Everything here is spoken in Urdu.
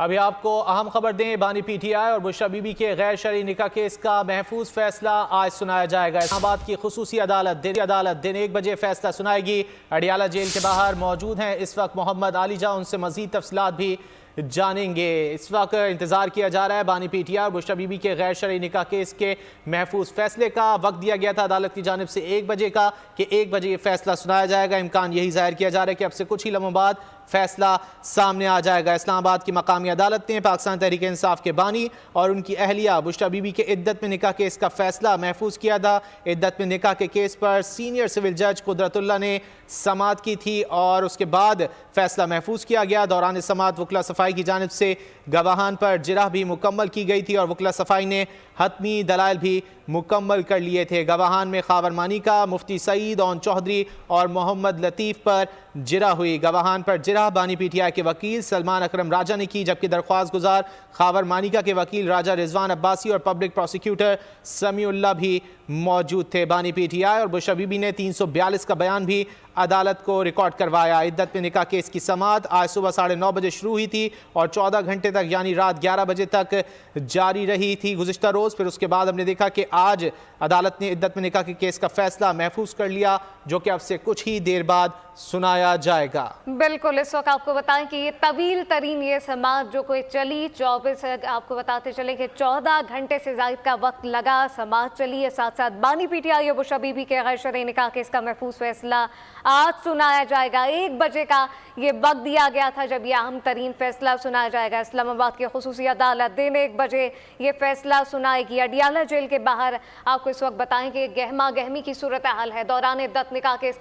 ابھی آپ کو اہم خبر دیں، بانی پی ٹی آئی اور بشریٰ بی بی کے غیر شرعی نکاح کیس کا محفوظ فیصلہ آج سنایا جائے گا۔ اسلام آباد کی خصوصی عدالت دن 1 بجے فیصلہ سنائے گی۔ اڈیالہ جیل کے باہر موجود ہیں اس وقت محمد علی جاں، ان سے مزید تفصیلات بھی جانیں گے۔ اس وقت انتظار کیا جا رہا ہے بانی پی ٹی آئی اور بشریٰ بی بی کے غیر شرعی نکاح کیس کے محفوظ فیصلے کا۔ وقت دیا گیا تھا عدالت کی جانب سے 1 بجے کا کہ 1 بجے یہ فیصلہ سنایا جائے گا۔ امکان یہی ظاہر کیا جا رہا ہے کہ اب سے کچھ ہی لمحوں بعد فیصلہ سامنے آ جائے گا۔ اسلام آباد کی مقامی عدالت نے پاکستان تحریک انصاف کے بانی اور ان کی اہلیہ بشریٰ بی بی کے عدت میں نکاح کیس کا فیصلہ محفوظ کیا تھا۔ عدت میں نکاح کے کیس پر سینئر سول جج قدرت اللہ نے سماعت کی تھی اور اس کے بعد فیصلہ محفوظ کیا گیا۔ دوران سماعت وکلا صفائی کی جانب سے گواہان پر جرح بھی مکمل کی گئی تھی اور وکلا صفائی نے حتمی دلائل بھی مکمل کر لیے تھے۔ گواہان میں خاور مانی کا مفتی سعید اون چوہدری اور محمد لطیف پر جرح ہوئی۔ گواہان پر جرح بانی پی ٹی آئی کے وکیل سلمان اکرم راجہ نے کی، جبکہ درخواست گزار خاور مانیکا کے وکیل راجہ رضوان عباسی اور پبلک پروسیکیوٹر سمیع اللہ بھی موجود تھے۔ بانی پی ٹی آئی اور بشریٰ بی بی نے 342 کا بیان بھی عدالت کو ریکارڈ کروایا۔ عدت میں نکاح کیس کی سماعت آج صبح 9:30 بجے شروع ہوئی تھی اور 14 گھنٹے تک یعنی رات 11 بجے تک جاری رہی تھی گزشتہ روز۔ پھر اس کے بعد ہم نے دیکھا کہ آج عدالت نے عدت میں نکاح کے کیس کا فیصلہ محفوظ کر لیا، جو کہ اب سے کچھ ہی دیر بعد سنایا جائے گا۔ بالکل، اس وقت آپ کو بتائیں کہ یہ طویل ترین یہ سماعت جو کوئی چلی 24 آپ کو بتاتے چلے کہ 14 گھنٹے سے زائد کا وقت لگا سماعت چلی ہے۔ ساتھ ساتھ بانی پی ٹی آئی اور بشریٰ بی بی کے غیر شرعی نکاح کیس کا محفوظ فیصلہ آج سنایا جائے گا۔ 1 بجے کا یہ وقت دیا گیا تھا جب یہ اہم ترین فیصلہ سنایا جائے گا۔ اسلام آباد کی خصوصی عدالت دن 1 بجے یہ فیصلہ سنائے گی۔ اڈیالہ جیل کے باہر آپ کو اس وقت بتائیں کہ گہما گہمی کی صورتحال ہے۔ دوران عدت نکاح کیس